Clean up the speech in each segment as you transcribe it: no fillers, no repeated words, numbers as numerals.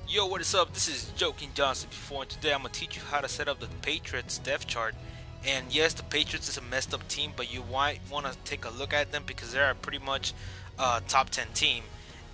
Yo, what is up? This is Joking Johnson before, and today I'm gonna teach you how to set up the Patriots depth chart. And yes, the Patriots is a messed up team, but you might want to take a look at them because they're a pretty much top 10 team,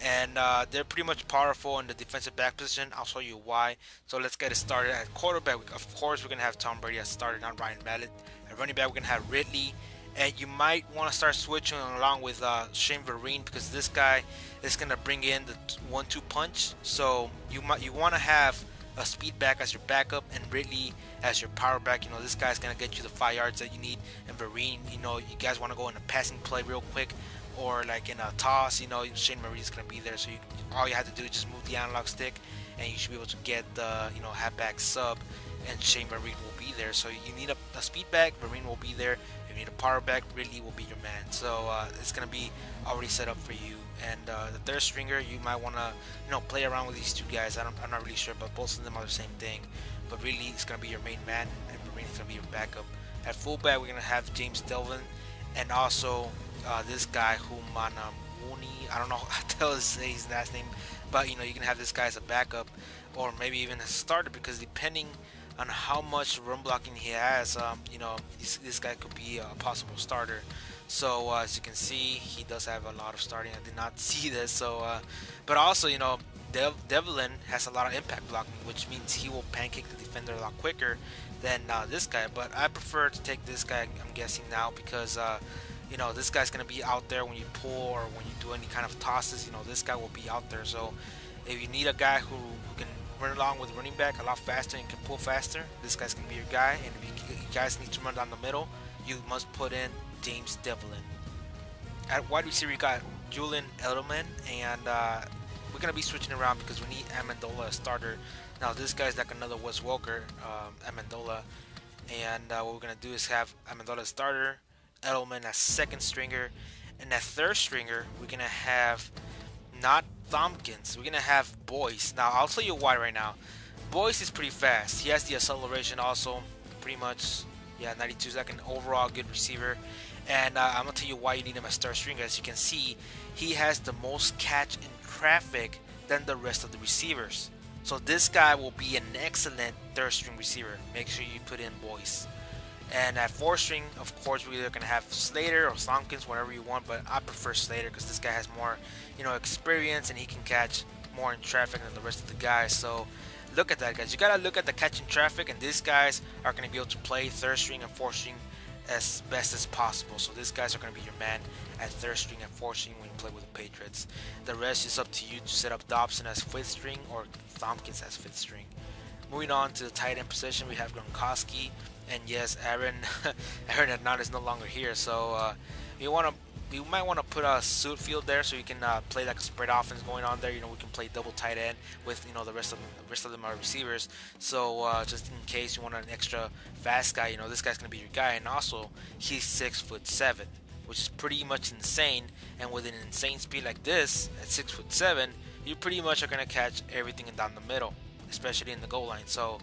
and they're pretty much powerful in the defensive back position. I'll show you why. So let's get it started. At quarterback, of course, we're gonna have Tom Brady as starter, not Ryan Mallett. At running back, we're gonna have Ridley. And you might want to start switching along with Shane Vereen because this guy is gonna bring in the 1-2 punch. So you want to have a speed back as your backup and Ridley as your power back. You know, this guy's gonna get you the 5 yards that you need. And Vereen, you know, you guys want to go in a passing play real quick or like in a toss. You know, Shane Vereen is gonna be there. So all you have to do is just move the analog stick, and you should be able to get the halfback sub, and Shane Vereen will be there. So you need a speed back, Vereen will be there. If you need a power back, Ridley will be your man. So it's gonna be already set up for you. And the third stringer, you might wanna play around with these two guys. I'm not really sure, but both of them are the same thing. But Ridley is gonna be your main man, and Vereen is gonna be your backup. At fullback, we're gonna have James Delvin, and also this guy Humana Mooney. I don't know how to tell his last name, but you can have this guy as a backup, or maybe even a starter, because depending on how much run blocking he has, this guy could be a possible starter. So as you can see, he does have a lot of starting. I did not see this. So, but also, Devlin has a lot of impact blocking, which means he will pancake the defender a lot quicker than this guy. But I prefer to take this guy, I'm guessing now, because this guy's gonna be out there when you pull or when you do any kind of tosses. This guy will be out there. So if you need a guy who can run along with running back a lot faster and can pull faster, this guy's gonna be your guy. And if you guys need to run down the middle, you must put in James Devlin. At wide receiver, you got Julian Edelman, and we're gonna be switching around because we need Amendola as starter. Now this guy's like another Wes Welker, Amendola, and what we're gonna do is have Amendola as starter, Edelman as second stringer, and at third stringer we're gonna have not Tompkins. We're gonna have Boyce. Now I'll tell you why right now. Boyce is pretty fast. He has the acceleration also, pretty much. Yeah, 92 is like an overall good receiver. And I'm gonna tell you why you need him as third stringer. As you can see, he has the most catch in traffic than the rest of the receivers. So this guy will be an excellent third string receiver. Make sure you put in Boyce. And at fourth string, of course, we're either gonna have Slater or Tompkins, whatever you want. But I prefer Slater because this guy has more, experience, and he can catch more in traffic than the rest of the guys. So look at that, guys. You gotta look at the catching traffic, and these guys are gonna be able to play third string and fourth string as best as possible. So these guys are gonna be your man at third string and fourth string when you play with the Patriots. The rest is up to you to set up Dobson as fifth string or Tompkins as fifth string. Moving on to the tight end position, we have Gronkowski, and yes, Aaron Hernandez is no longer here. So you might want to put a suit field there so you can play like a spread offense going on there. We can play double tight end with the rest of them are receivers. So just in case you want an extra fast guy, this guy's gonna be your guy. And also he's 6'7", which is pretty much insane. And with an insane speed like this at 6'7", you pretty much are gonna catch everything down the middle, especially in the goal line. So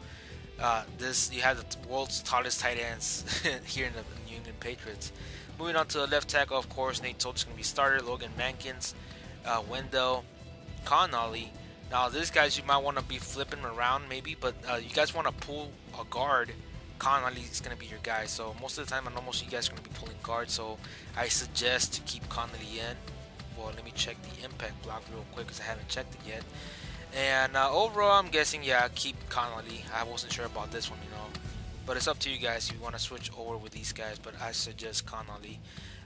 you have the world's tallest tight ends here in the New England Patriots. Moving on to the left tackle, of course, Nate Solder's going to be starter. Logan Mankins, Wendell, Connolly. Now, these guys you might want to be flipping around maybe, but you guys want to pull a guard. Connolly is going to be your guy. So most of the time, I know most of you guys are going to be pulling guard. So I suggest to keep Connolly in. Well, let me check the impact block real quick because I haven't checked it yet. And overall, I'm guessing, yeah, keep Connolly. I wasn't sure about this one, but it's up to you guys if you want to switch over with these guys, but I suggest Connolly.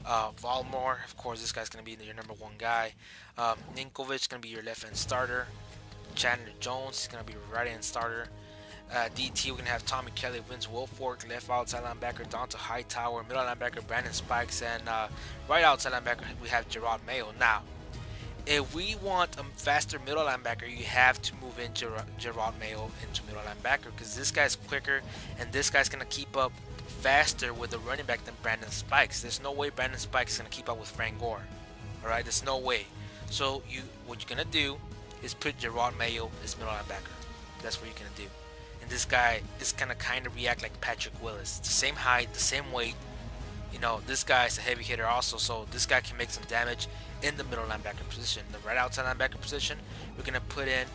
Valmore, of course, this guy's going to be your number one guy. Ninkovic going to be your left end starter. Chandler Jones is going to be your right end starter. DT, we're going to have Tommy Kelly, Vince Wilfork, left outside linebacker Donta Hightower, middle linebacker Brandon Spikes, and right outside linebacker we have Gerard Mayo. Now, if we want a faster middle linebacker, you have to move in Gerard Mayo into middle linebacker because this guy's quicker and this guy's going to keep up faster with the running back than Brandon Spikes. There's no way Brandon Spikes is going to keep up with Frank Gore. Alright, there's no way. So what you're going to do is put Gerard Mayo as middle linebacker. That's what you're going to do. And this guy is going to kind of react like Patrick Willis. The same height, the same weight. This guy is a heavy hitter also, so this guy can make some damage in the middle linebacker position. The right outside linebacker position, we're going to put in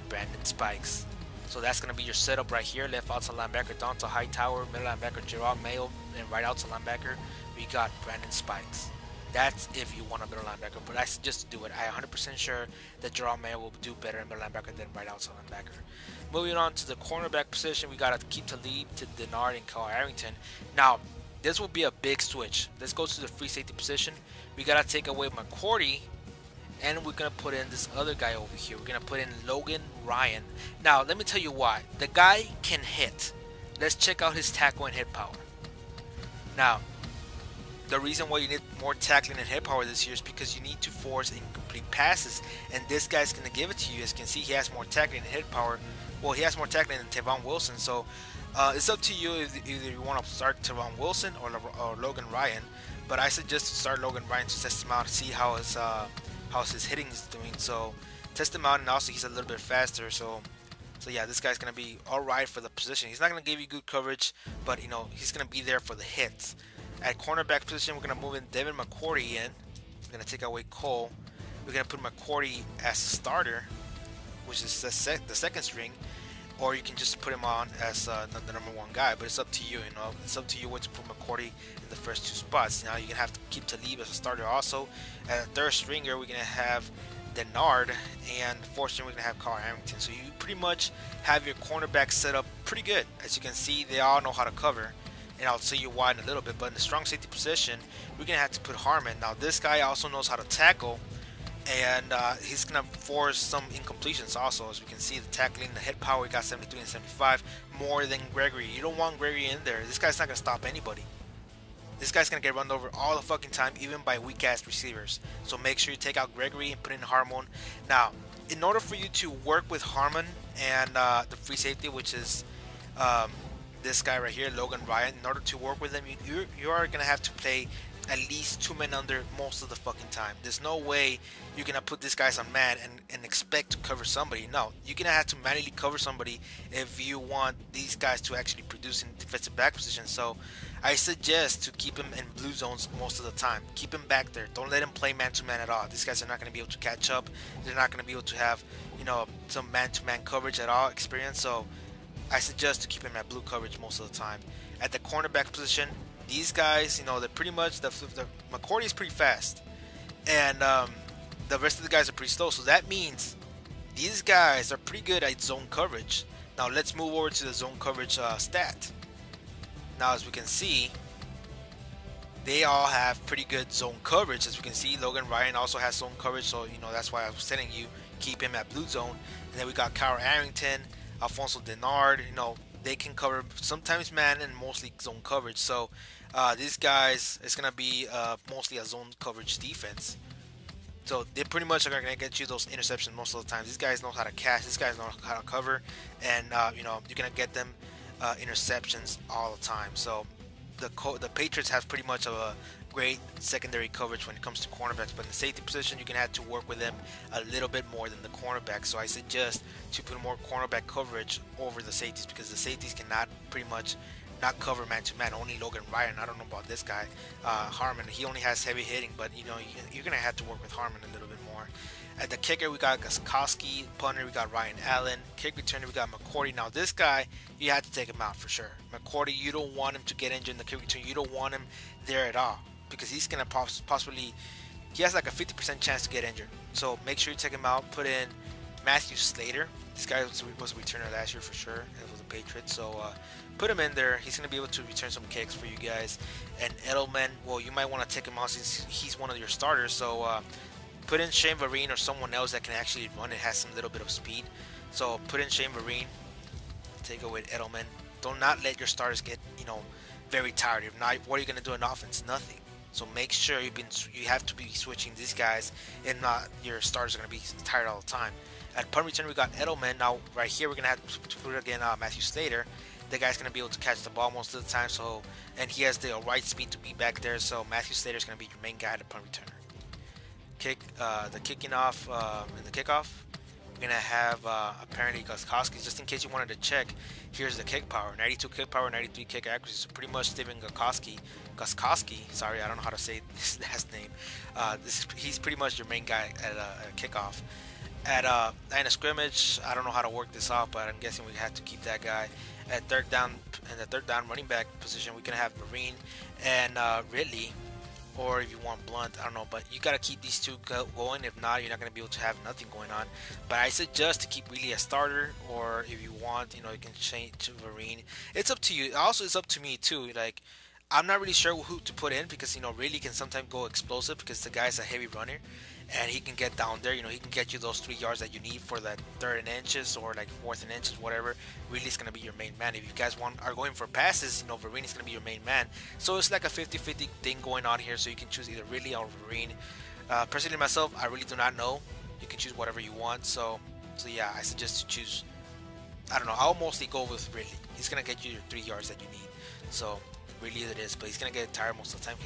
Brandon Spikes. So that's going to be your setup right here. Left outside linebacker Donta Hightower, middle linebacker Gerard Mayo, and right outside linebacker we got Brandon Spikes. That's if you want a middle linebacker, but I suggest to do it. I'm 100% sure that Gerard Mayo will do better in middle linebacker than right outside linebacker. Moving on to the cornerback position, we got to keep Talib to Denard and Kyle Arrington. Now, this will be a big switch. Let's go to the free safety position. We got to take away McCourty, and we're going to put in this other guy over here. We're going to put in Logan Ryan. Now, let me tell you why. The guy can hit. Let's check out his tackle and hit power. Now, the reason why you need more tackling and hit power this year is because you need to force incomplete passes, and this guy's going to give it to you. As you can see, he has more tackling and hit power. Well, he has more tackling than Tavon Wilson, so it's up to you if either you want to start Tavon Wilson or Logan Ryan. But I suggest to start Logan Ryan to test him out, see how his hitting is doing. So test him out, and also he's a little bit faster. So yeah, this guy's gonna be all right for the position. He's not gonna give you good coverage, but you know he's gonna be there for the hits. At cornerback position, we're gonna move in Devin McCourty in. We're gonna take away Cole. We're gonna put McCourty as a starter, which is the second string, or you can just put him on as the number one guy. But it's up to you. You know, it's up to you what to put McCourty in the first two spots. Now you're gonna have to keep Talib as a starter also. At the third stringer, we're gonna have Denard, and fourth string we're gonna have Kyle Arrington. So you pretty much have your cornerback set up pretty good. As you can see, they all know how to cover, and I'll tell you why in a little bit. But in the strong safety position, we're gonna have to put Harmon. Now this guy also knows how to tackle, and he's gonna force some incompletions also. As we can see, the tackling, the hit power, we got 73 and 75 more than Gregory. You don't want Gregory in there. This guy's not gonna stop anybody. This guy's gonna get run over all the fucking time, even by weak ass receivers. So make sure you take out Gregory and put in Harmon. Now, in order for you to work with Harmon and the free safety, which is this guy right here, Logan Ryan, in order to work with him, you are gonna have to play at least 2 men under most of the fucking time. There's no way you're gonna put these guys on man and expect to cover somebody. No, you're gonna have to manually cover somebody if you want these guys to actually produce in defensive back position. So I suggest to keep him in blue zones most of the time. Keep him back there. Don't let him play man-to-man at all. These guys are not going to be able to catch up. They're not going to be able to have, you know, some man-to-man coverage at all experience. So I suggest to keep him at blue coverage most of the time. At the cornerback position, these guys, you know, they're pretty much the McCourty is pretty fast, and the rest of the guys are pretty slow. So that means these guys are pretty good at zone coverage. Now let's move over to the zone coverage stat. Now, as we can see, they all have pretty good zone coverage. As we can see, Logan Ryan also has zone coverage, so you know that's why I was telling you keep him at blue zone. And then we got Kyle Arrington, Alfonso Denard. You know, they can cover sometimes man and mostly zone coverage. So these guys, it's gonna be mostly a zone coverage defense. So they pretty much are gonna get you those interceptions most of the time. These guys know how to catch. These guys know how to cover, and you know you're gonna get them interceptions all the time. So the Patriots have pretty much of a great secondary coverage when it comes to cornerbacks, but in the safety position, you're gonna have to work with them a little bit more than the cornerbacks. So I suggest to put more cornerback coverage over the safeties, because the safeties cannot pretty much not cover man-to-man. Only Logan Ryan. I don't know about this guy, Harmon. He only has heavy hitting, but you know you're gonna have to work with Harmon a little bit more. At the kicker, we got Gostkowski. Punter, we got Ryan Allen. Kick returner, we got McCourty. Now, this guy, you have to take him out for sure. McCourty, you don't want him to get injured in the kick return. You don't want him there at all, because he's going to possibly, he has like a 50% chance to get injured. So make sure you take him out. Put in Matthew Slater. This guy was a returner last year for sure. It was the Patriots. So put him in there. He's going to be able to return some kicks for you guys. And Edelman, well, you might want to take him out since he's one of your starters. So put in Shane Vereen or someone else that can actually run and has some little bit of speed. So put in Shane Vereen. Take away Edelman. Do not let your starters get, you know, very tired. If not, what are you going to do in offense? Nothing. So make sure you have to be switching these guys, and not your starters are going to be tired all the time. At punt return, we got Edelman. Now right here, we're going to have to put again Matthew Slater. The guy's going to be able to catch the ball most of the time. So, and he has the right speed to be back there. So Matthew Slater is going to be your main guy at the punt returner. The kicking off in the kickoff, we're gonna have apparently Gostkowski. Just in case you wanted to check, here's the kick power: 92 kick power, 93 kick accuracy. So pretty much Steven Gostkowski. Sorry, I don't know how to say his last name. He's pretty much your main guy at a kickoff. at line of scrimmage. I don't know how to work this out, but I'm guessing we have to keep that guy at third down. In the third down running back position, we can have Marine and Ridley, or if you want Blunt, I don't know, but you gotta keep these two going. If not, you're not gonna be able to have nothing going on. But I suggest to keep really a starter, or if you want, you know, you can change to Marine. It's up to you. Also, it's up to me too. Like, I'm not really sure who to put in because, you know, really can sometimes go explosive because the guy's a heavy runner and he can get down there. You know, he can get you those 3 yards that you need for that third and inches or like fourth and inches, whatever. Really is going to be your main man. If you guys are going for passes, you know, Vereen is going to be your main man. So it's like a 50-50 thing going on here. So you can choose either Ridley or Vereen. Personally, myself, I really do not know. You can choose whatever you want. So yeah, I suggest to choose. I don't know. I'll mostly go with Ridley. He's gonna get you your 3 yards that you need. So really it is, but he's gonna get tired most of the time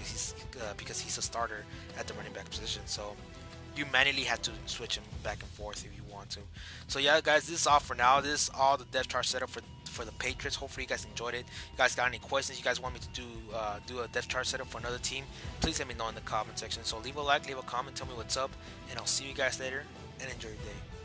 because he's a starter at the running back position. So you manually have to switch him back and forth if you want to. So yeah, guys, this is all for now. This is all the depth chart setup for the Patriots. Hopefully you guys enjoyed it. You guys got any questions? You guys want me to do a depth chart setup for another team? Please let me know in the comment section. So leave a like, leave a comment, tell me what's up, and I'll see you guys later. And enjoy your day.